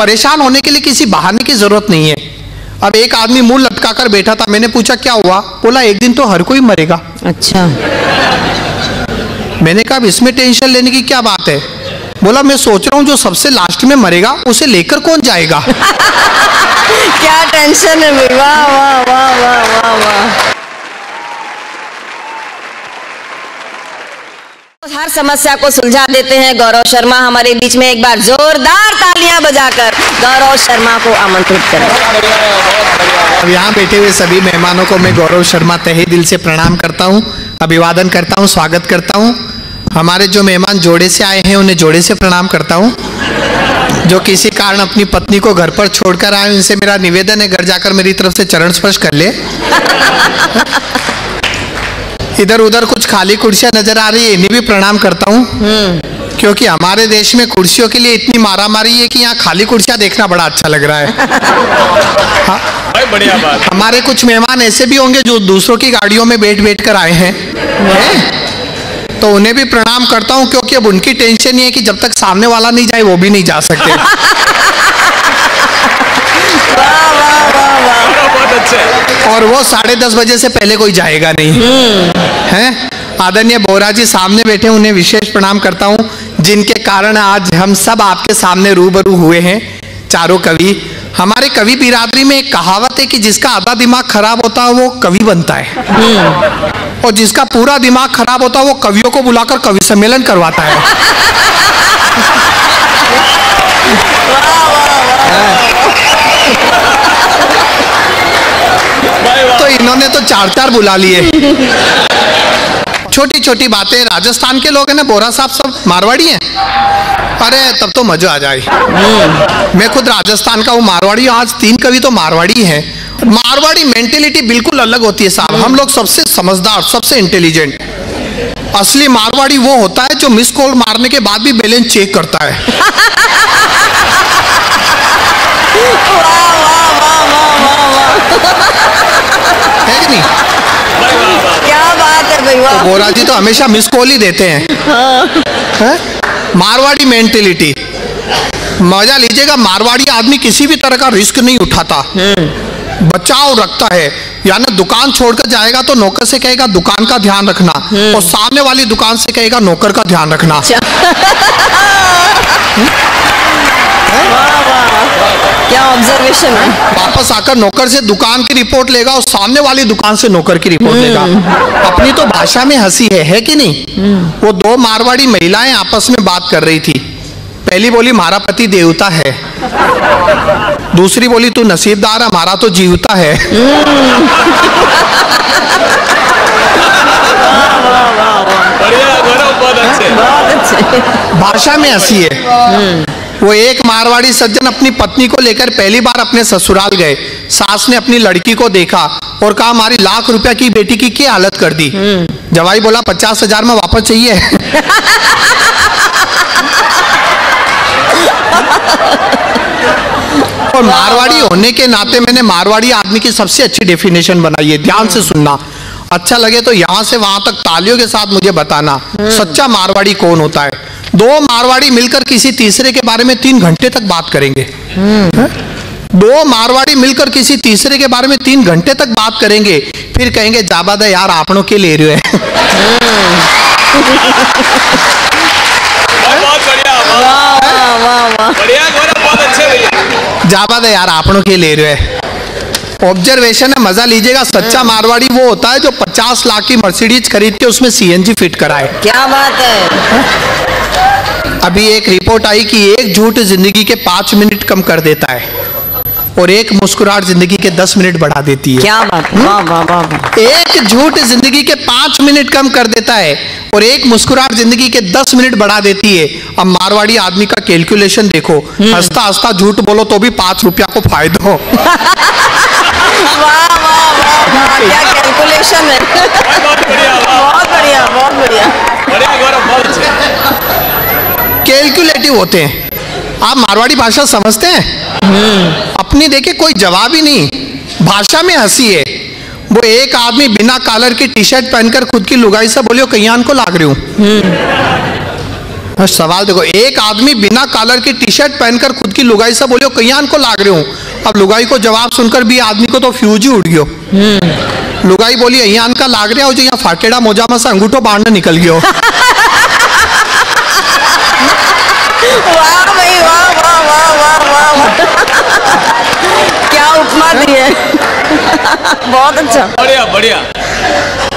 परेशान होने के लिए किसी बहाने की जरूरत नहीं है। अब एक आदमी मुंह लटका कर बैठा था, मैंने पूछा क्या हुआ? बोला एक दिन तो हर कोई मरेगा। अच्छा। मैंने कहा इसमें टेंशन लेने की क्या बात है? बोला मैं सोच रहा हूँ जो सबसे लास्ट में मरेगा उसे लेकर कौन जाएगा? क्या टेंशन है भाई, वाह वाह वाह वाह वाह वाह। हर समस्या को सुलझा देते हैं गौरव शर्मा हमारे बीच में। एक बार जोरदार तालियां बजाकर गौरव शर्मा को आमंत्रित करें। अब यहाँ बैठे हुए सभी मेहमानों को मैं गौरव शर्मा तहे दिल से प्रणाम करता हूँ, अभिवादन करता हूँ, स्वागत करता हूँ। हमारे जो मेहमान जोड़े से आए हैं उन्हें जोड़े से प्रणाम करता हूँ। जो किसी कारण अपनी पत्नी को घर पर छोड़कर आए उनसे मेरा निवेदन है घर जाकर मेरी तरफ से चरण स्पर्श कर ले। इधर उधर कुछ खाली कुर्सियां नजर आ रही है, इन्हें भी प्रणाम करता हूँ, क्योंकि हमारे देश में कुर्सियों के लिए इतनी मारामारी है कि यहाँ खाली कुर्सियां देखना बड़ा अच्छा लग रहा है। हाँ? बढ़िया बात। हमारे कुछ मेहमान ऐसे भी होंगे जो दूसरों की गाड़ियों में बैठ बैठ कर आए हैं, तो उन्हें भी प्रणाम करता हूँ, क्योंकि अब उनकी टेंशन ये है कि जब तक सामने वाला नहीं जाए वो भी नहीं जा सकते। और वो 10:30 बजे से पहले कोई जाएगा नहीं है। आदरणीय बोरा जी सामने बैठे, उन्हें विशेष प्रणाम करता हूँ, जिनके कारण आज हम सब आपके सामने रूबरू हुए हैं। चारों कवि, हमारे कवि बिरादरी में एक कहावत है कि जिसका आधा दिमाग खराब होता है वो कवि बनता है, और जिसका पूरा दिमाग खराब होता है वो कवियों को बुलाकर कवि सम्मेलन करवाता है। तो इन्होंने तो 4 बुला लिए। छोटी छोटी बातें, राजस्थान के लोग हैं ना बोरा साहब, सब मारवाड़ी हैं। अरे तब तो मजा आ जाए। मैं खुद राजस्थान का हूँ, मारवाड़ी। आज 3 कवि तो मारवाड़ी हैं। मारवाड़ी मेंटेलिटी बिल्कुल अलग होती है साहब। हम लोग सबसे समझदार, सबसे इंटेलिजेंट। असली मारवाड़ी वो होता है जो मिस कॉल मारने के बाद भी बैलेंस चेक करता है। है कि नहीं? क्या बात है भाई, तो बोरा जी तो हमेशा मिस कॉल ही देते हैं। है? मारवाड़ी मेंटेलिटी, मजा लीजिएगा। मारवाड़ी आदमी किसी भी तरह का रिस्क नहीं उठाता, बचाव रखता है। यानी दुकान छोड़कर जाएगा तो नौकर से कहेगा दुकान का ध्यान रखना, और सामने वाली दुकान से कहेगा नौकर का ध्यान रखना। क्या ऑब्जर्वेशन है। वापस आकर नौकर से दुकान की रिपोर्ट लेगा और सामने वाली दुकान से नौकर की रिपोर्ट लेगा। अपनी तो भाषा में हंसी है कि नहीं? वो 2 मारवाड़ी महिलाएं आपस में बात कर रही थी। पहली बोली हमारा पति देवता है, दूसरी बोली तू नसीबदार, हमारा तो जीवता है। भाषा में हंसी है। वो एक मारवाड़ी सज्जन अपनी पत्नी को लेकर पहली बार अपने ससुराल गए। सास ने अपनी लड़की को देखा और कहा हमारी लाख रुपया की बेटी की क्या हालत कर दी। जवाई बोला 50,000 में वापस चाहिए। और मारवाड़ी होने के नाते मैंने मारवाड़ी आदमी की सबसे अच्छी डेफिनेशन बनाई है, ध्यान से सुनना। अच्छा लगे तो यहाँ से वहां तक तालियों के साथ मुझे बताना सच्चा मारवाड़ी कौन होता है। 2 मारवाड़ी मिलकर किसी तीसरे के बारे में 3 घंटे तक बात करेंगे। 2 मारवाड़ी मिलकर किसी तीसरे के बारे में 3 घंटे तक बात करेंगे, फिर कहेंगे जाबादा यार आपनों के ले रहे हैं। जाबादा यार आपनों के ले रहे हैं। ऑब्जर्वेशन है, मजा लीजिएगा। सच्चा मारवाड़ी वो होता है जो 50 लाख की मर्सिडीज खरीद के उसमें CNG फिट कराए। क्या बात है। अभी एक रिपोर्ट आई कि एक झूठ जिंदगी के 5 मिनट कम कर देता है और एक मुस्कुराहट जिंदगी के 10 मिनट बढ़ा देती है। क्या बात, वाह वाह वाह। एक झूठ जिंदगी के 5 मिनट कम कर देता है और एक मुस्कुराहट जिंदगी के 10 मिनट बढ़ा देती है। अब मारवाड़ी आदमी का कैलकुलेशन देखो, हंसता हंसता झूठ बोलो तो भी 5 रुपया को फायदा हो। वाह वाह वाह, क्या कैलकुलेशन है। बहुत बढ़िया, बहुत बढ़िया, बहुत बढ़िया। कैलकुलेटिव होते हैं। आप मारवाड़ी भाषा समझते हैं? अपनी देखे कोई जवाब ही नहीं, भाषा में हंसी है। वो एक आदमी बिना कॉलर की टी-शर्ट पहनकर खुद की लुगाई से बोलियो कहियान को लाग रही हूं। सवाल देखो, एक आदमी बिना कॉलर की टी शर्ट पहनकर खुद की लुगाई से बोलियो कईयान को लाग रहे हूँ। अब लुगाई को जवाब सुनकर भी आदमी को तो फ्यूज ही उड़ गयो। लुगाई बोली अयान का लाग रहा हो जो यहाँ फाटेड़ा मोजा में से अंगूठो बाहर निकल गयो। वाह भाई वाह वाह वाह वाह वाह वाह। क्या उपमा दी है। बहुत अच्छा, बढ़िया बढ़िया।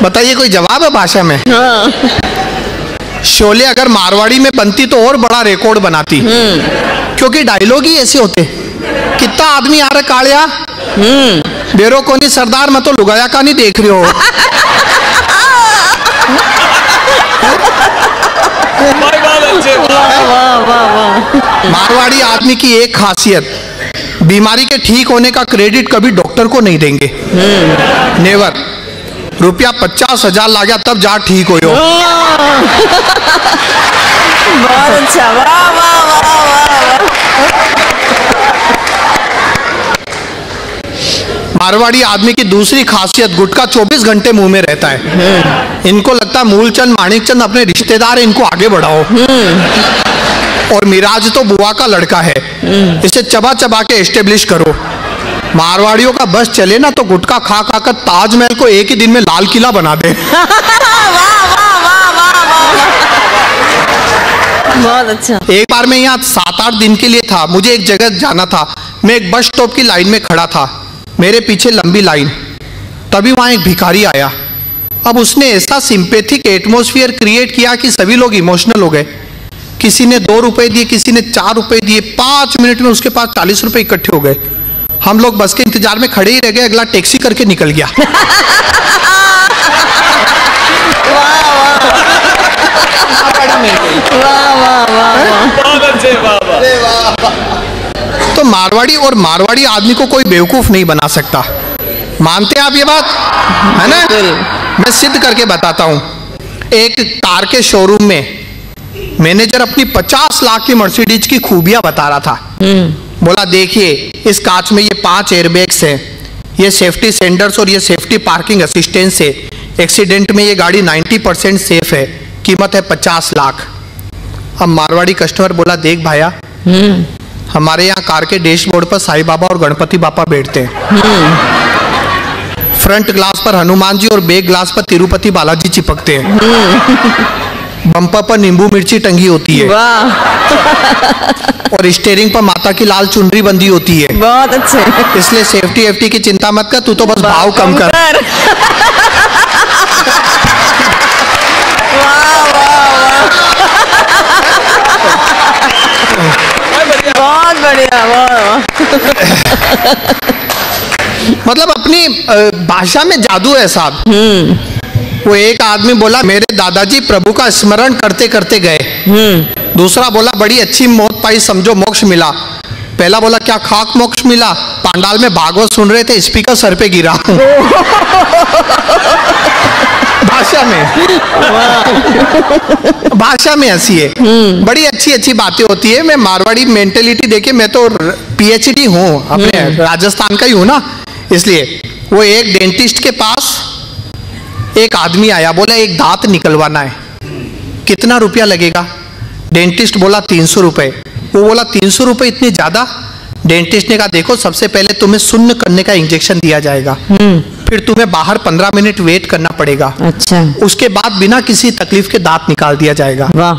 बताइए कोई जवाब है भाषा में? हाँ। शोले अगर मारवाड़ी में बनती तो और बड़ा रिकॉर्ड बनाती, क्योंकि डायलॉग ही ऐसे होते। कितना आदमी आ रहा कालिया बेरो कोनी सरदार, मैं तो लुगाया का नहीं देख रहे हो। मारवाड़ी आदमी की एक खासियत, बीमारी के ठीक होने का क्रेडिट कभी डॉक्टर को नहीं देंगे। नेवर। रुपया 50,000 ला गया तब जा ठीक हो। बहुत अच्छा, वाह वाह वाह वाह। मारवाड़ी आदमी की दूसरी खासियत, गुटखा 24 घंटे मुंह में रहता है। इनको लगता है मूलचंद माणिकचंद अपने रिश्तेदार है, इनको आगे बढ़ाओ। और मिराज तो बुआ का लड़का है, इसे चबा चबा के एस्टेब्लिश करो। मारवाड़ियों का बस चले ना तो गुटखा खा खा कर ताजमहल को एक ही दिन में लाल किला बना दे। बहुत अच्छा। एक बार मैं यहाँ 7-8 दिन के लिए था, मुझे एक जगह जाना था। मैं एक बस स्टॉप की लाइन में खड़ा था, मेरे पीछे लंबी लाइन। तभी वहां एक भिखारी आया। अब उसने ऐसा सिंपैथिक एटमॉस्फेयर क्रिएट किया कि सभी लोग इमोशनल हो गए। किसी ने 2 रुपए दिए, किसी ने 4 रुपए दिए। 5 मिनट में उसके पास 40 रुपए इकट्ठे हो गए। हम लोग बस के इंतजार में खड़े ही रह गए, अगला टैक्सी करके निकल गया। तो मारवाड़ी और मारवाड़ी आदमी को कोई बेवकूफ नहीं बना सकता। मानते हैं आप ये बात, है ना? मैं सिद्ध करके बताता हूं। एक कार के शोरूम में मैनेजर अपनी 50 लाख की मर्सिडीज की खूबियां बता रहा था। बोला देखिए, इस कांच में ये 5 एयरबैग्स हैं, ये सेफ्टी सेंडर्स और ये सेफ्टी पार्किंग असिस्टेंस है। एक्सीडेंट में ये गाड़ी 90% सेफ है, कीमत है 50 लाख। अब मारवाड़ी कस्टमर बोला देख भाया, हमारे यहाँ कार के डैशबोर्ड पर साईं बाबा और गणपति बापा बैठते हैं। फ्रंट ग्लास पर हनुमान जी और बैक ग्लास पर तिरुपति बालाजी चिपकते हैं। बम्पर पर नींबू मिर्ची टंगी होती है। और स्टीयरिंग पर माता की लाल चुनरी बंधी होती है। बहुत अच्छे। इसलिए सेफ्टी एफ्टी की चिंता मत कर, तू तो बस भाव कम कर। बहुत बढ़िया, वाह। मतलब अपनी भाषा में जादू है साहब। वो एक आदमी बोला मेरे दादाजी प्रभु का स्मरण करते करते गए। दूसरा बोला बड़ी अच्छी मौत पाई, समझो मोक्ष मिला। पहला बोला क्या खाक मोक्ष मिला? पांडाल में भागवत सुन रहे थे, स्पीकर सर पे गिरा। भाषा में हंसी है। बड़ी अच्छी अच्छी बातें होती है। मैं मारवाड़ी मेंटेलिटी देखे, मैं तो PhD हूँ, अपने राजस्थान का ही हूँ ना, इसलिए। वो एक डेंटिस्ट के पास एक आदमी आया, बोला एक दांत निकलवाना है, कितना रुपया लगेगा? डेंटिस्ट बोला 300 रुपए। वो बोला 300 रुपए इतने ज्यादा? डेंटिस्ट ने कहा देखो, सबसे पहले तुम्हें शून्य करने का इंजेक्शन दिया जाएगा, फिर तुम्हें बाहर 15 मिनट वेट करना पड़ेगा। अच्छा। उसके बाद बिना किसी तकलीफ के दांत निकाल दिया जाएगा। वाह।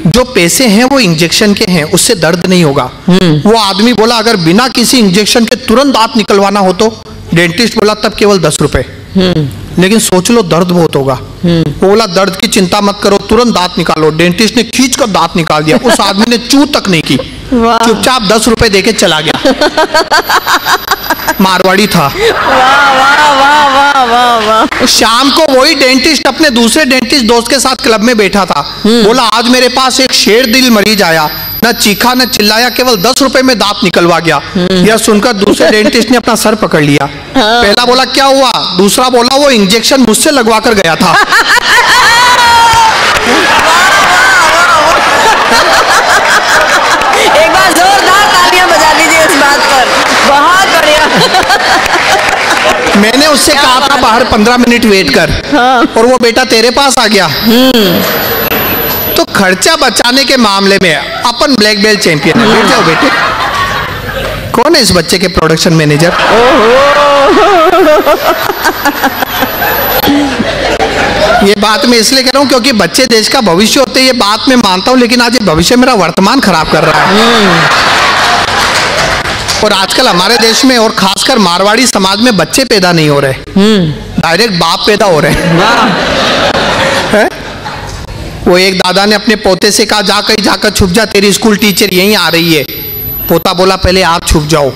जो पैसे हैं वो इंजेक्शन के हैं, उससे दर्द नहीं होगा। वो आदमी बोला अगर बिना किसी इंजेक्शन के तुरंत दांत निकलवाना हो तो? डेंटिस्ट बोला तब केवल 10 रुपए। लेकिन सोच लो दर्द बहुत होगा। वो बोला दर्द की चिंता मत करो, तुरंत दांत निकालो। डेंटिस्ट ने खींच कर दांत निकाल दिया। उस आदमी ने चू तक नहीं की, चुपचाप 10 रुपए देके चला गया। मारवाड़ी था। वाह वाह वाह वाह वाह वाह। शाम को वही डेंटिस्ट अपने दूसरे डेंटिस्ट दोस्त के साथ क्लब में बैठा था। बोला आज मेरे पास एक शेर दिल मरीज आया, न चीखा न चिल्लाया, केवल 10 रुपए में दांत निकलवा गया। यह सुनकर दूसरे डेंटिस्ट ने अपना सर पकड़ लिया। पहला बोला क्या हुआ? दूसरा बोला वो इंजेक्शन मुझसे लगवा कर गया था। एक बार जोरदार तालियां बजा दीजिए इस बात पर। बहुत बढ़िया। मैंने उससे कहा था बाहर 15 मिनट वेट कर, और वो बेटा तेरे पास आ गया। तो खर्चा बचाने के मामले में अपन ब्लैक बेल्ट चैंपियन है। बैठ जाओ बेटे। कौन है इस बच्चे के प्रोडक्शन मैनेजर? ये बात मैं इसलिए कह रहा हूँ क्योंकि बच्चे देश का भविष्य होते हैं, ये बात मैं मानता हूँ, लेकिन आज ये भविष्य मेरा वर्तमान खराब कर रहा है। और आजकल हमारे देश में और खासकर मारवाड़ी समाज में बच्चे पैदा नहीं हो रहे, डायरेक्ट बाप पैदा हो रहे हैं। वो एक दादा ने अपने पोते से कहा, जा कहीं जाकर छुप जा, तेरी स्कूल टीचर यहीं आ रही है। पोता बोला, पहले आप छुप जाओ,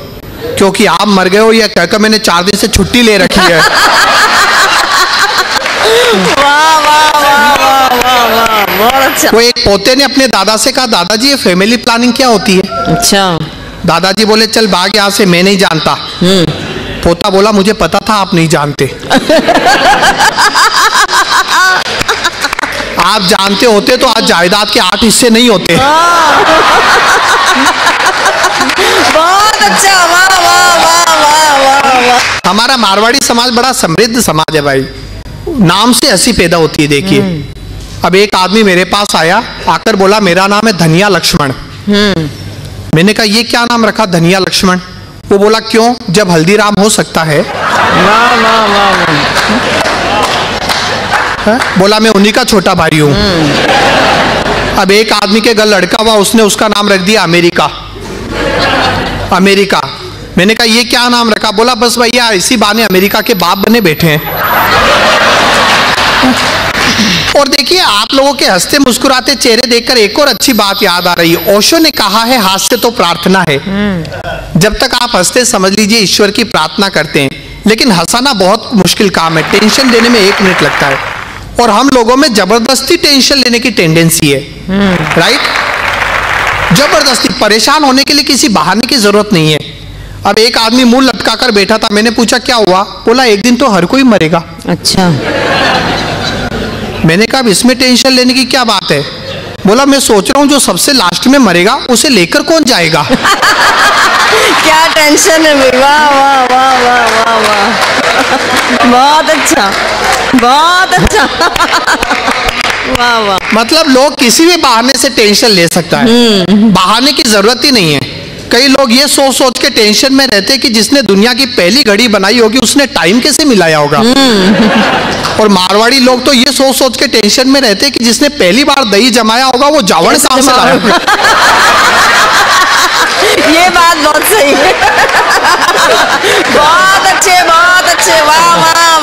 क्योंकि आप मर गए हो, या कहकर मैंने 4 दिन से छुट्टी ले रखी है। वाह वाह वाह वाह वाह वाह, बहुत अच्छा। वो एक पोते ने अपने दादा से कहा, दादाजी ये फैमिली प्लानिंग क्या होती है? अच्छा। दादाजी बोले, चल भाग यहाँ से, मैं नहीं जानता। पोता बोला, मुझे पता था आप नहीं जानते। आप जानते होते तो आज जायदाद के 8 हिस्से नहीं होते। बहुत अच्छा, वाह वाह वाह वाह वाह वाह। हमारा मारवाड़ी समाज बड़ा समृद्ध समाज है भाई, नाम से हंसी पैदा होती है। देखिए, अब एक आदमी मेरे पास आया, आकर बोला, मेरा नाम है धनिया लक्ष्मण। मैंने कहा, ये क्या नाम रखा धनिया लक्ष्मण? वो बोला, क्यों, जब हल्दीराम हो सकता है। वाह वाह वाह वाह। बोला, मैं उन्हीं का छोटा भाई हूं। अब एक आदमी के घर लड़का हुआ, उसने उसका नाम रख दिया अमेरिका। अमेरिका। मैंने कहा, ये क्या नाम रखा? बोला, बस भैया इसी बहाने अमेरिका के बाप बने बैठे हैं। और देखिए, आप लोगों के हंसते मुस्कुराते चेहरे देखकर एक और अच्छी बात याद आ रही है। ओशो ने कहा है, हास्य तो प्रार्थना है। जब तक आप हंसते, समझ लीजिए ईश्वर की प्रार्थना करते हैं। लेकिन हंसाना बहुत मुश्किल काम है, टेंशन देने में 1 मिनट लगता है, और हम लोगों में जबरदस्ती टेंशन लेने की टेंडेंसी है। राइट? जबरदस्ती। परेशान होने के लिए किसी बहाने की जरूरत नहीं है। अब एक आदमी मुंह लटका कर बैठा था, मैंने पूछा, क्या हुआ? बोला, एक दिन तो हर कोई मरेगा। अच्छा। मैंने कहा, इसमें टेंशन लेने की क्या बात है? बोला, मैं सोच रहा हूँ जो सबसे लास्ट में मरेगा उसे लेकर कौन जाएगा? क्या टेंशन है भाई, वाह वाह वाह वाह वाह वाह। बहुत अच्छा, बहुत अच्छा। वाह वाह। मतलब लोग किसी भी बहाने से टेंशन ले सकता है, बहाने की जरूरत ही नहीं है। कई लोग ये सोच सोच के टेंशन में रहते हैं कि जिसने दुनिया की पहली घड़ी बनाई होगी उसने टाइम कैसे मिलाया होगा। और मारवाड़ी लोग तो ये सोच सोच के टेंशन में रहते हैं कि जिसने पहली बार दही जमाया होगा वो जावड़ कहां से लाया होगा। ये बात बहुत सही है। बहुत अच्छे, वाह वाह।